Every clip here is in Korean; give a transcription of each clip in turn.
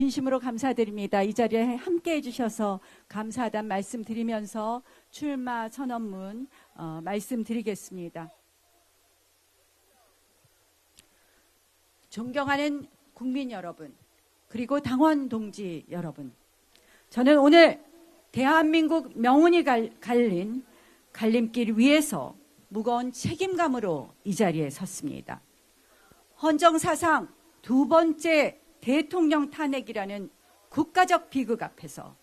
진심으로 감사드립니다. 이 자리에 함께해 주셔서 감사하다는 말씀드리면서 출마 선언문 말씀드리겠습니다. 존경하는 국민 여러분, 그리고 당원 동지 여러분, 저는 오늘 대한민국 명운이 갈린 갈림길 위에서 무거운 책임감으로 이 자리에 섰습니다. 헌정사상 두 번째 대통령 탄핵이라는 국가적 비극 앞에서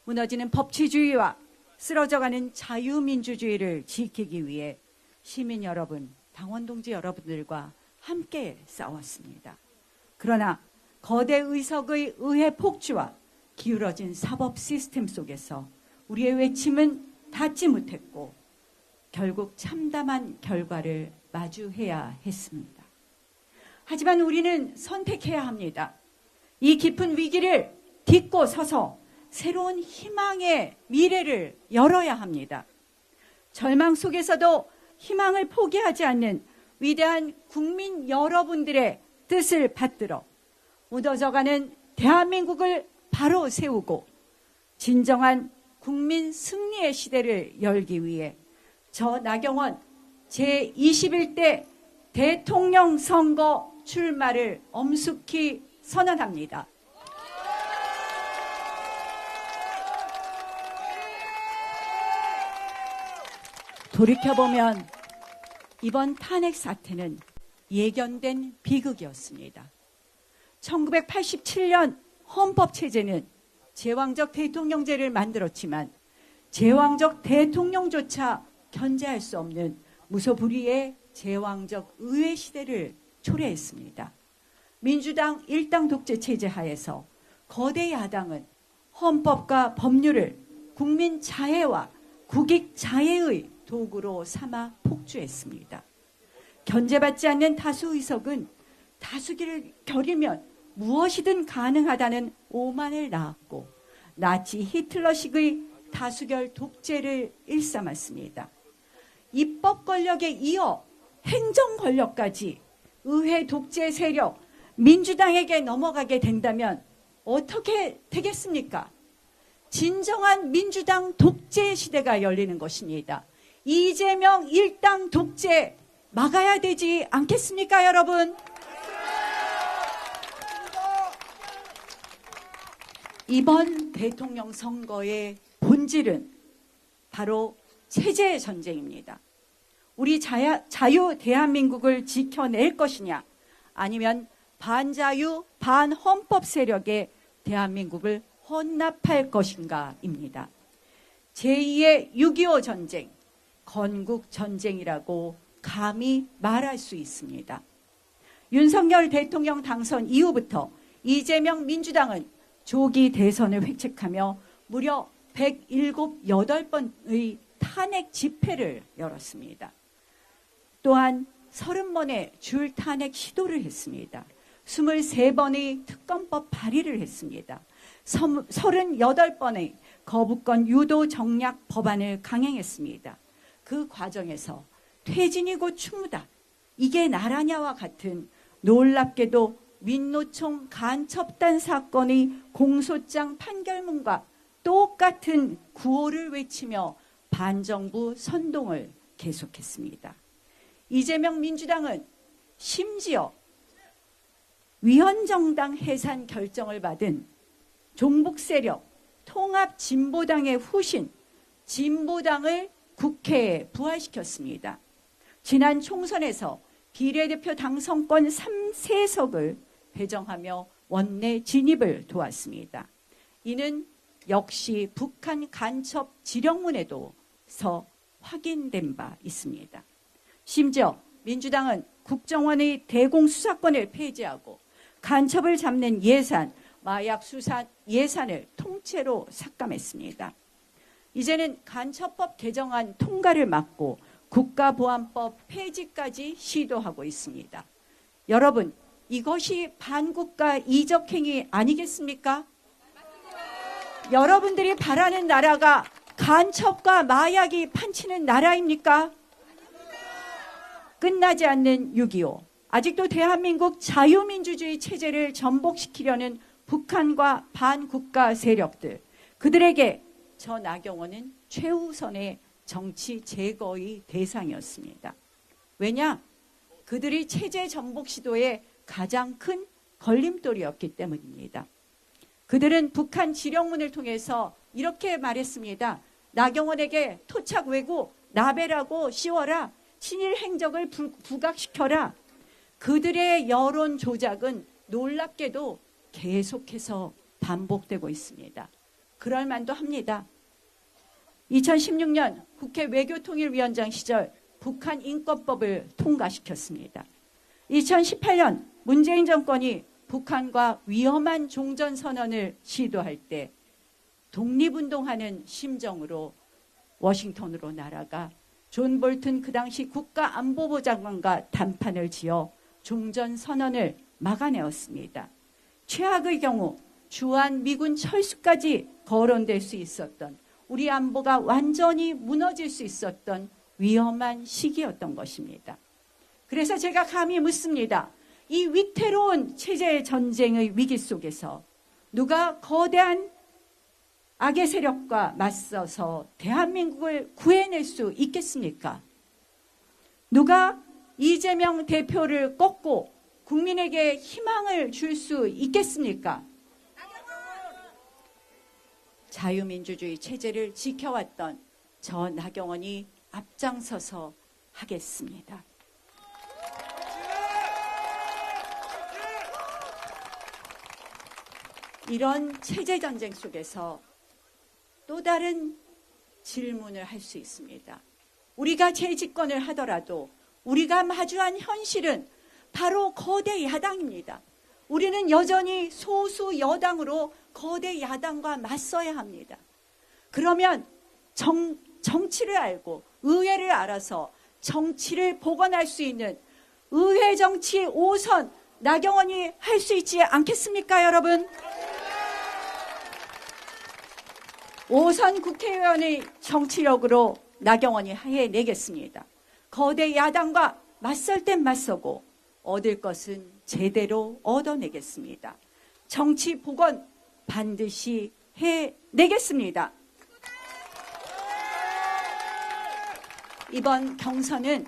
무너지는 법치주의와 쓰러져가는 자유민주주의를 지키기 위해 시민 여러분, 당원 동지 여러분들과 함께 싸웠습니다. 그러나 거대 의석의 의회 폭주와 기울어진 사법 시스템 속에서 우리의 외침은 닿지 못했고 결국 참담한 결과를 마주해야 했습니다. 하지만 우리는 선택해야 합니다. 이 깊은 위기를 딛고 서서 새로운 희망의 미래를 열어야 합니다. 절망 속에서도 희망을 포기하지 않는 위대한 국민 여러분들의 뜻을 받들어 무너져가는 대한민국을 바로 세우고 진정한 국민 승리의 시대를 열기 위해 저 나경원 제21대 대통령 선거 출마를 엄숙히 선언합니다. 돌이켜보면 이번 탄핵 사태는 예견된 비극이었습니다. 1987년 헌법체제는 제왕적 대통령제를 만들었지만 제왕적 대통령조차 견제할 수 없는 무소불위의 제왕적 의회 시대를 초래했습니다. 민주당 일당 독재 체제 하에서 거대 야당은 헌법과 법률을 국민 자해와 국익 자해의 도구로 삼아 폭주했습니다. 견제받지 않는 다수 의석은 다수기를 겨리면 무엇이든 가능하다는 오만을 낳았고 나치 히틀러식의 다수결 독재를 일삼았습니다. 입법 권력에 이어 행정 권력까지 의회 독재 세력 민주당에게 넘어가게 된다면 어떻게 되겠습니까? 진정한 민주당 독재 시대가 열리는 것입니다. 이재명 일당 독재 막아야 되지 않겠습니까, 여러분? 이번 대통령 선거의 본질은 바로 체제 전쟁입니다. 우리 자유 대한민국을 지켜낼 것이냐, 아니면 반자유, 반헌법 세력에 대한민국을 헌납할 것인가입니다. 제2의 6.25 전쟁, 건국 전쟁이라고 감히 말할 수 있습니다. 윤석열 대통령 당선 이후부터 이재명 민주당은 조기 대선을 획책하며 무려 107~8번의 탄핵 집회를 열었습니다. 또한 30번의 줄 탄핵 시도를 했습니다. 23번의 특검법 발의를 했습니다. 38번의 거부권 유도 정략 법안을 강행했습니다. 그 과정에서 퇴진이고 충무다, 이게 나라냐와 같은 놀랍게도 민노총 간첩단 사건의 공소장 판결문과 똑같은 구호를 외치며 반정부 선동을 계속했습니다. 이재명 민주당은 심지어 위헌정당 해산 결정을 받은 종북세력 통합진보당의 후신 진보당을 국회에 부활시켰습니다. 지난 총선에서 비례대표 당선권 3세석을 배정하며 원내 진입을 도왔습니다. 이는 역시 북한 간첩 지령문에도 확인된 바 있습니다. 심지어 민주당은 국정원의 대공수사권을 폐지하고 간첩을 잡는 예산, 마약 수사 예산을 통째로 삭감했습니다. 이제는 간첩법 개정안 통과를 막고 국가보안법 폐지까지 시도하고 있습니다. 여러분, 이것이 반국가 이적행위 아니겠습니까? 여러분들이 바라는 나라가 간첩과 마약이 판치는 나라입니까? 끝나지 않는 6.25, 아직도 대한민국 자유민주주의 체제를 전복시키려는 북한과 반국가 세력들, 그들에게 저 나경원은 최우선의 정치 제거의 대상이었습니다. 왜냐? 그들이 체제 전복 시도의 가장 큰 걸림돌이었기 때문입니다. 그들은 북한 지령문을 통해서 이렇게 말했습니다. 나경원에게 토착 왜고 나베라고 씌워라. 친일 행적을 부각시켜라. 그들의 여론 조작은 놀랍게도 계속해서 반복되고 있습니다. 그럴 만도 합니다. 2016년 국회 외교통일위원장 시절 북한 인권법을 통과시켰습니다. 2018년 문재인 정권이 북한과 위험한 종전선언을 시도할 때 독립운동하는 심정으로 워싱턴으로 날아가 존 볼튼 그 당시 국가안보부 장관과 담판을 지어 종전선언을 막아내었습니다. 최악의 경우 주한 미군 철수까지 거론될 수 있었던, 우리 안보가 완전히 무너질 수 있었던 위험한 시기였던 것입니다. 그래서 제가 감히 묻습니다. 이 위태로운 체제 전쟁의 위기 속에서 누가 거대한 악의 세력과 맞서서 대한민국을 구해낼 수 있겠습니까? 누가 이재명 대표를 꺾고 국민에게 희망을 줄 수 있겠습니까? 자유민주주의 체제를 지켜왔던 저 나경원이 앞장서서 하겠습니다. 이런 체제 전쟁 속에서 또 다른 질문을 할 수 있습니다. 우리가 재집권을 하더라도 우리가 마주한 현실은 바로 거대 야당입니다. 우리는 여전히 소수 여당으로 거대 야당과 맞서야 합니다. 그러면 정치를 알고 의회를 알아서 정치를 복원할 수 있는 의회 정치 5선 나경원이 할 수 있지 않겠습니까, 여러분? 5선 국회의원의 정치력으로 나경원이 해내겠습니다. 거대 야당과 맞설 땐 맞서고 얻을 것은 제대로 얻어내겠습니다. 정치 복원 반드시 해내겠습니다. 이번 경선은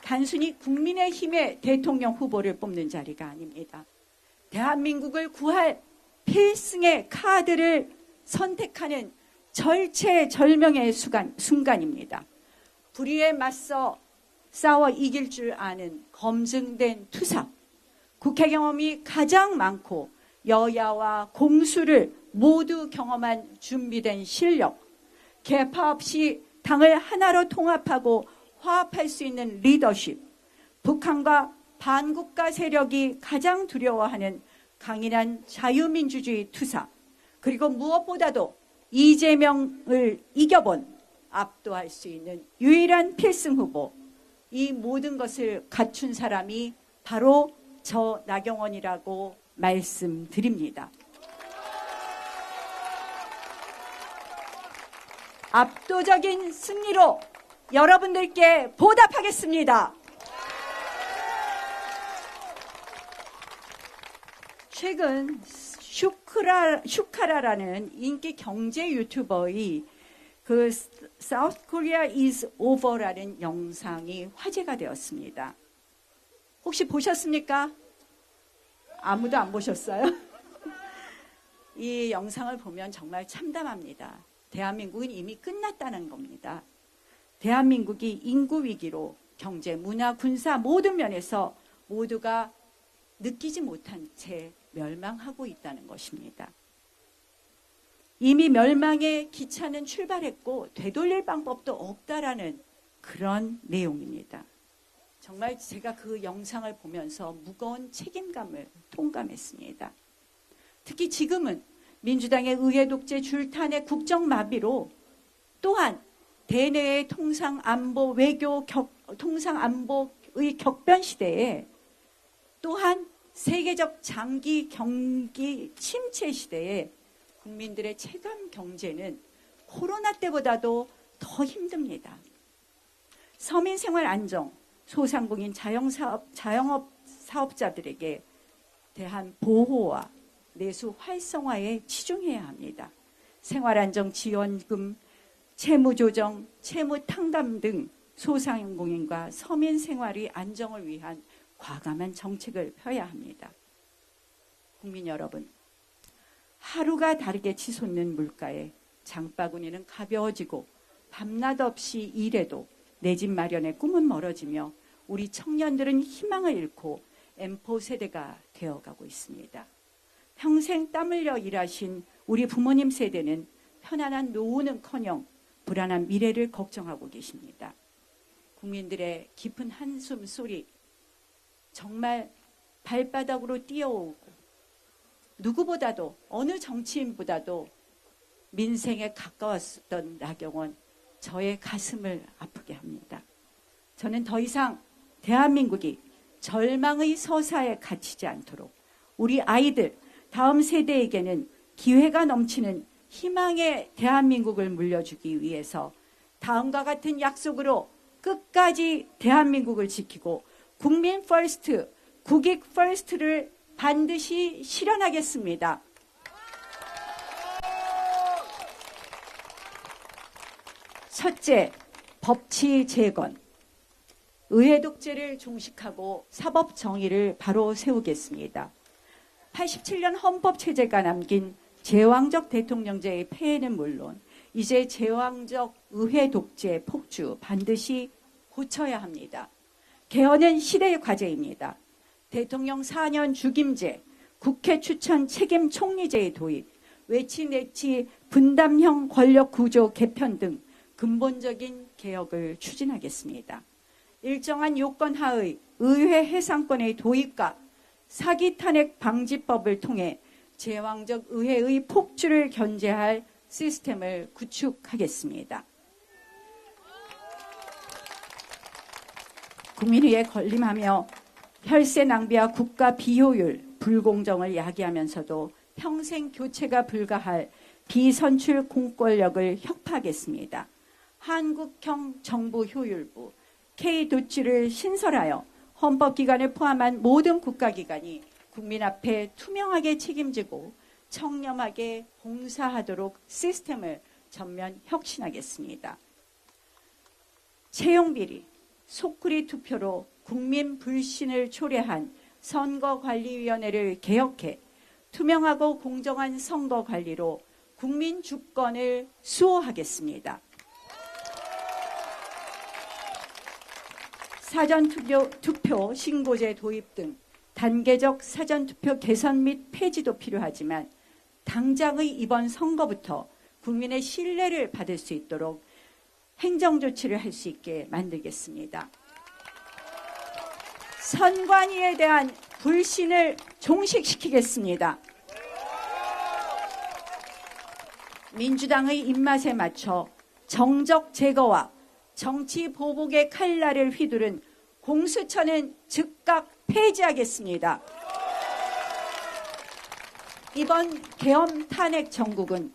단순히 국민의힘의 대통령 후보를 뽑는 자리가 아닙니다. 대한민국을 구할 필승의 카드를 선택하는 절체절명의 순간입니다. 불의에 맞서 싸워 이길 줄 아는 검증된 투사, 국회 경험이 가장 많고 여야와 공수를 모두 경험한 준비된 실력, 계파 없이 당을 하나로 통합하고 화합할 수 있는 리더십, 북한과 반국가 세력이 가장 두려워하는 강인한 자유민주주의 투사, 그리고 무엇보다도 이재명을 이겨본 압도할 수 있는 유일한 필승 후보, 이 모든 것을 갖춘 사람이 바로 저 나경원이라고 말씀드립니다. 압도적인 승리로 여러분들께 보답하겠습니다. 최근 슈카라라는 인기 경제 유튜버의 그 South Korea is over라는 영상이 화제가 되었습니다. 혹시 보셨습니까? 아무도 안 보셨어요? 이 영상을 보면 정말 참담합니다. 대한민국은 이미 끝났다는 겁니다. 대한민국이 인구 위기로 경제, 문화, 군사 모든 면에서 모두가 느끼지 못한 채 멸망하고 있다는 것입니다. 이미 멸망의 기차는 출발했고 되돌릴 방법도 없다라는 그런 내용입니다. 정말 제가 그 영상을 보면서 무거운 책임감을 통감했습니다. 특히 지금은 민주당의 의회 독재 줄탄의 국정마비로 또한 대내의 통상안보 외교 통상안보의 격변 시대에 또한 세계적 장기 경기 침체 시대에 국민들의 체감 경제는 코로나 때보다도 더 힘듭니다. 서민 생활 안정, 소상공인 자영업 사업자들에게 대한 보호와 내수 활성화에 치중해야 합니다. 생활안정지원금, 채무조정, 채무탕감 등 소상공인과 서민 생활의 안정을 위한 과감한 정책을 펴야 합니다. 국민 여러분, 하루가 다르게 치솟는 물가에 장바구니는 가벼워지고 밤낮 없이 일해도 내 집 마련의 꿈은 멀어지며 우리 청년들은 희망을 잃고 M4 세대가 되어가고 있습니다. 평생 땀 흘려 일하신 우리 부모님 세대는 편안한 노후는커녕 불안한 미래를 걱정하고 계십니다. 국민들의 깊은 한숨 소리 정말 발바닥으로 뛰어오고 누구보다도 어느 정치인보다도 민생에 가까웠던 나경원, 저의 가슴을 아프게 합니다. 저는 더 이상 대한민국이 절망의 서사에 갇히지 않도록 우리 아이들, 다음 세대에게는 기회가 넘치는 희망의 대한민국을 물려주기 위해서 다음과 같은 약속으로 끝까지 대한민국을 지키고 국민 퍼스트, 국익 퍼스트를 반드시 실현하겠습니다. 첫째, 법치 재건. 의회 독재를 종식하고 사법 정의를 바로 세우겠습니다. 87년 헌법 체제가 남긴 제왕적 대통령제의 폐해는 물론 이제 제왕적 의회 독재 폭주 반드시 고쳐야 합니다. 개헌은 시대의 과제입니다. 대통령 4년 죽임제, 국회 추천 책임 총리제의 도입, 외치내치 분담형 권력 구조 개편 등 근본적인 개혁을 추진하겠습니다. 일정한 요건 하의 의회 해상권의 도입과 사기 탄핵 방지법을 통해 제왕적 의회의 폭주를 견제할 시스템을 구축하겠습니다. 국민의회 건림하며 혈세 낭비와 국가 비효율, 불공정을 야기하면서도 평생 교체가 불가할 비선출 공권력을 혁파하겠습니다. 한국형 정부 효율부, K도치를 신설하여 헌법기관을 포함한 모든 국가기관이 국민 앞에 투명하게 책임지고 청렴하게 봉사하도록 시스템을 전면 혁신하겠습니다. 채용비리, 속구리 투표로 국민 불신을 초래한 선거관리위원회를 개혁해 투명하고 공정한 선거관리로 국민 주권을 수호하겠습니다. 사전투표 신고제 도입 등 단계적 사전투표 개선 및 폐지도 필요하지만 당장의 이번 선거부터 국민의 신뢰를 받을 수 있도록 행정조치를 할 수 있게 만들겠습니다. 선관위에 대한 불신을 종식시키겠습니다. 민주당의 입맛에 맞춰 정적 제거와 정치 보복의 칼날을 휘두른 공수처는 즉각 폐지하겠습니다. 이번 계엄 탄핵 정국은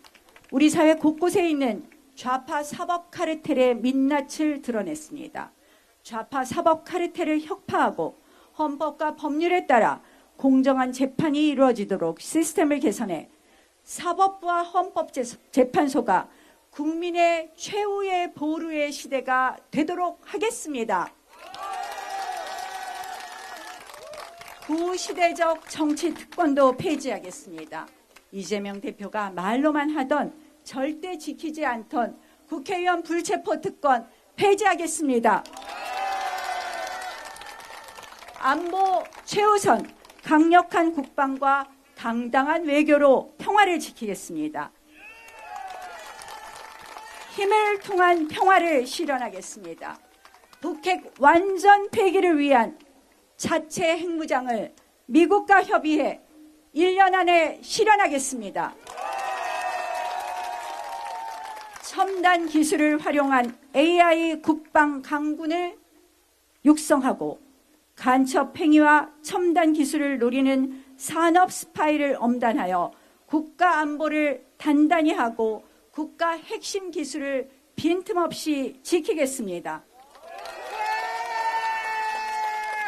우리 사회 곳곳에 있는 좌파 사법 카르텔의 민낯을 드러냈습니다. 좌파 사법 카르텔을 혁파하고 헌법과 법률에 따라 공정한 재판이 이루어지도록 시스템을 개선해 사법부와 헌법재판소가 국민의 최후의 보루의 시대가 되도록 하겠습니다. 구시대적 정치 특권도 폐지하겠습니다. 이재명 대표가 말로만 하던 절대 지키지 않던 국회의원 불체포 특권 폐지하겠습니다. 안보 최우선, 강력한 국방과 당당한 외교로 평화를 지키겠습니다. 힘을 통한 평화를 실현하겠습니다. 북핵 완전 폐기를 위한 자체 핵무장을 미국과 협의해 1년 안에 실현하겠습니다. 첨단 기술을 활용한 AI 국방 강군을 육성하고 간첩 행위와 첨단 기술을 노리는 산업 스파이를 엄단하여 국가 안보를 단단히 하고 국가 핵심 기술을 빈틈없이 지키겠습니다.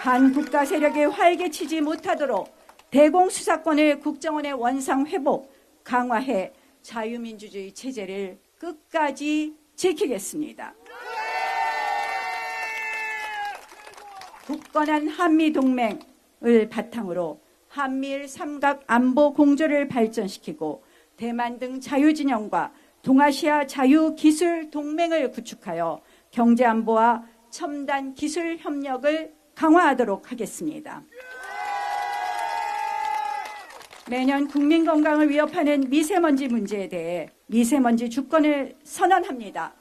반국가 세력에 활개치지 못하도록 대공수사권을 국정원의 원상 회복, 강화해 자유민주주의 체제를 끝까지 지키겠습니다. 굳건한 한미동맹을 바탕으로 한미일 삼각 안보 공조를 발전시키고 대만 등 자유진영과 동아시아 자유기술 동맹을 구축하여 경제안보와 첨단 기술 협력을 강화하도록 하겠습니다. 매년 국민 건강을 위협하는 미세먼지 문제에 대해 미세먼지 주권을 선언합니다.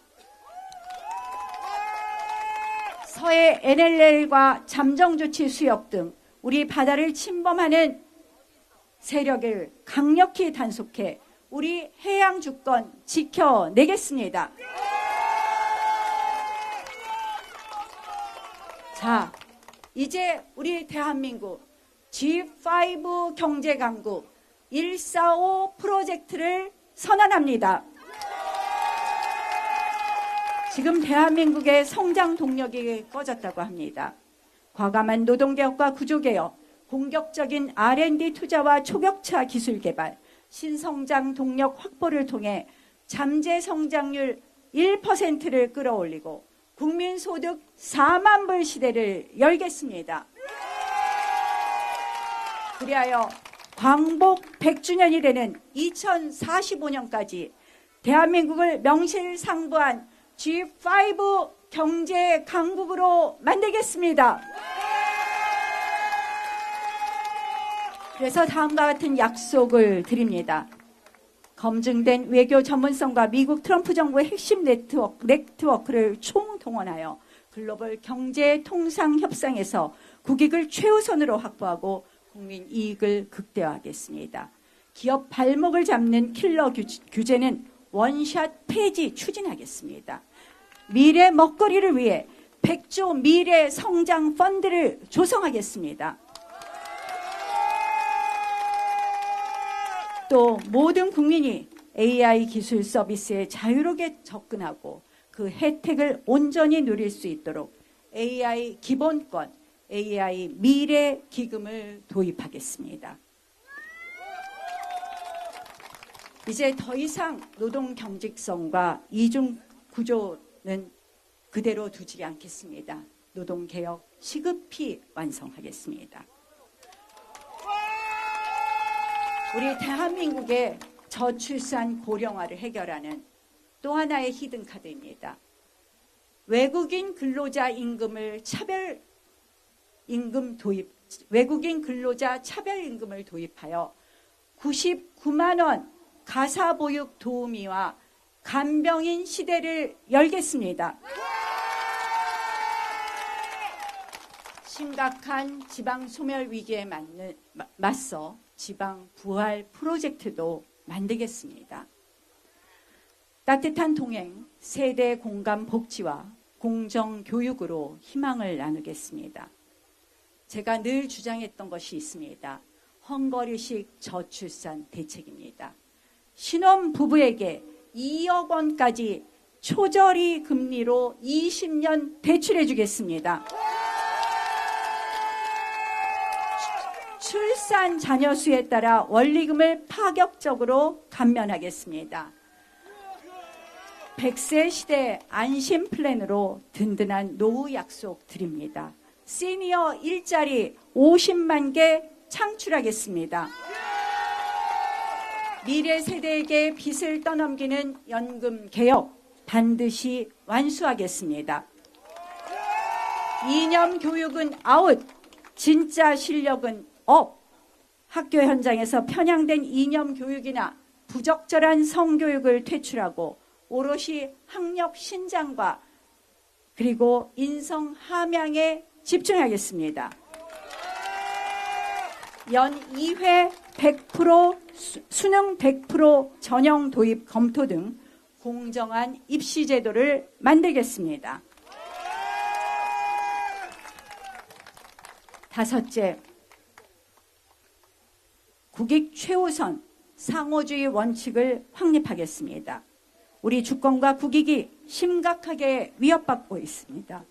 서해 NLL과 잠정조치 수역 등 우리 바다를 침범하는 세력을 강력히 단속해 우리 해양 주권 지켜내겠습니다. 자, 이제 우리 대한민국 G5 경제강국 145 프로젝트를 선언합니다. 지금 대한민국의 성장 동력이 꺼졌다고 합니다. 과감한 노동개혁과 구조개혁, 공격적인 R&D 투자와 초격차 기술 개발, 신성장 동력 확보를 통해 잠재 성장률 1%를 끌어올리고 국민소득 4만 불 시대를 열겠습니다. 그리하여 광복 100주년이 되는 2045년까지 대한민국을 명실상부한 G5 경제 강국으로 만들겠습니다. 그래서 다음과 같은 약속을 드립니다. 검증된 외교 전문성과 미국 트럼프 정부의 핵심 네트워크를 총동원하여 글로벌 경제 통상 협상에서 국익을 최우선으로 확보하고 국민 이익을 극대화하겠습니다. 기업 발목을 잡는 킬러 규제는 원샷 폐지 추진하겠습니다. 미래 먹거리를 위해 100조 미래 성장 펀드를 조성하겠습니다. 또 모든 국민이 AI 기술 서비스에 자유롭게 접근하고 그 혜택을 온전히 누릴 수 있도록 AI 기본권, AI 미래 기금을 도입하겠습니다. 이제 더 이상 노동 경직성과 이중 구조는 그대로 두지 않겠습니다. 노동개혁 시급히 완성하겠습니다. 우리 대한민국의 저출산 고령화를 해결하는 또 하나의 히든카드입니다. 외국인 근로자 임금을 외국인 근로자 차별임금을 도입하여 99만 원 가사보육 도우미와 간병인 시대를 열겠습니다. 심각한 지방 소멸 위기에 맞서 지방 부활 프로젝트도 만들겠습니다. 따뜻한 동행, 세대 공감 복지와 공정 교육으로 희망을 나누겠습니다. 제가 늘 주장했던 것이 있습니다. 헝거리식 저출산 대책입니다. 신혼 부부에게 2억 원까지 초저리 금리로 20년 대출해 주겠습니다. 출산 자녀 수에 따라 원리금을 파격적으로 감면하겠습니다. 100세 시대 안심 플랜으로 든든한 노후 약속 드립니다. 시니어 일자리 50만 개 창출하겠습니다. 미래 세대에게 빚을 떠넘기는 연금 개혁 반드시 완수하겠습니다. 이념 교육은 아웃, 진짜 실력은 업. 학교 현장에서 편향된 이념 교육이나 부적절한 성교육을 퇴출하고 오롯이 학력 신장과 그리고 인성 함양에 집중하겠습니다. 연 2회 100% 수능 100% 전형 도입 검토 등 공정한 입시 제도를 만들겠습니다. 다섯째, 국익 최우선 상호주의 원칙을 확립하겠습니다. 우리 주권과 국익이 심각하게 위협받고 있습니다.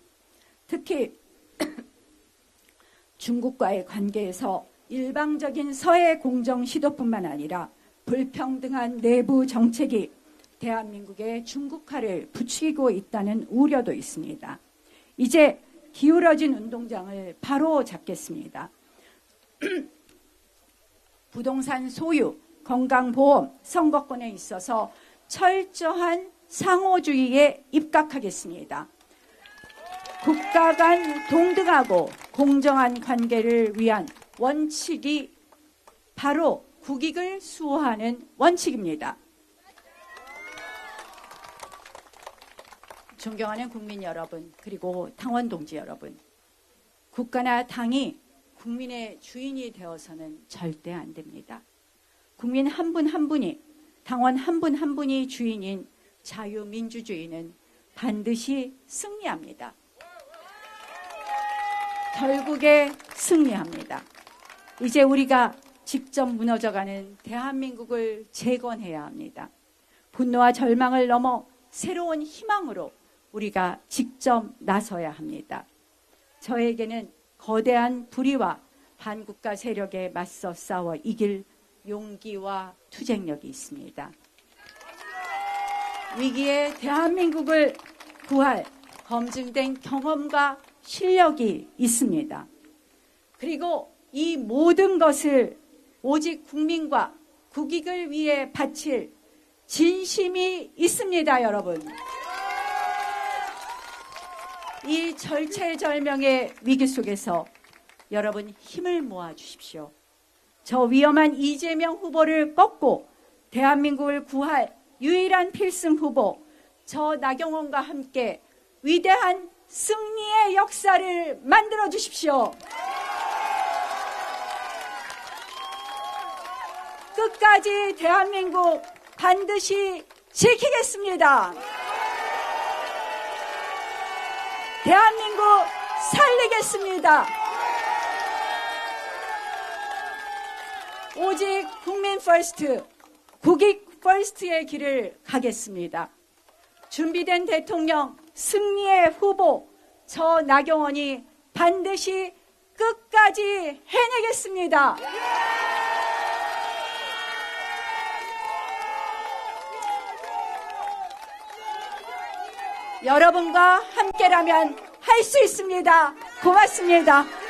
특히 중국과의 관계에서 일방적인 서해 공정 시도뿐만 아니라 불평등한 내부 정책이 대한민국의 중국화를 부추기고 있다는 우려도 있습니다. 이제 기울어진 운동장을 바로 잡겠습니다. 부동산 소유, 건강보험, 선거권에 있어서 철저한 상호주의에 입각하겠습니다. 국가 간 동등하고 공정한 관계를 위한 원칙이 바로 국익을 수호하는 원칙입니다. 존경하는 국민 여러분, 그리고 당원 동지 여러분, 국가나 당이 국민의 주인이 되어서는 절대 안 됩니다. 국민 한 분 한 분이, 당원 한 분 한 분이 주인인 자유민주주의는 반드시 승리합니다. 결국에 승리합니다. 이제 우리가 직접 무너져가는 대한민국을 재건해야 합니다. 분노와 절망을 넘어 새로운 희망으로 우리가 직접 나서야 합니다. 저에게는 거대한 불의와 반국가 세력에 맞서 싸워 이길 용기와 투쟁력이 있습니다. 위기에 대한민국을 구할 검증된 경험과 실력이 있습니다. 그리고 이 모든 것을 오직 국민과 국익을 위해 바칠 진심이 있습니다, 여러분. 이 절체절명의 위기 속에서 여러분 힘을 모아 주십시오. 저 위험한 이재명 후보를 꺾고 대한민국을 구할 유일한 필승 후보, 저 나경원과 함께 위대한 승리의 역사를 만들어 주십시오. 끝까지 대한민국 반드시 지키겠습니다. 대한민국 살리겠습니다. 오직 국민 퍼스트, 국익 퍼스트의 길을 가겠습니다. 준비된 대통령, 승리의 후보, 저 나경원이 반드시 끝까지 해내겠습니다. 여러분과 함께라면 할 수 있습니다. 고맙습니다.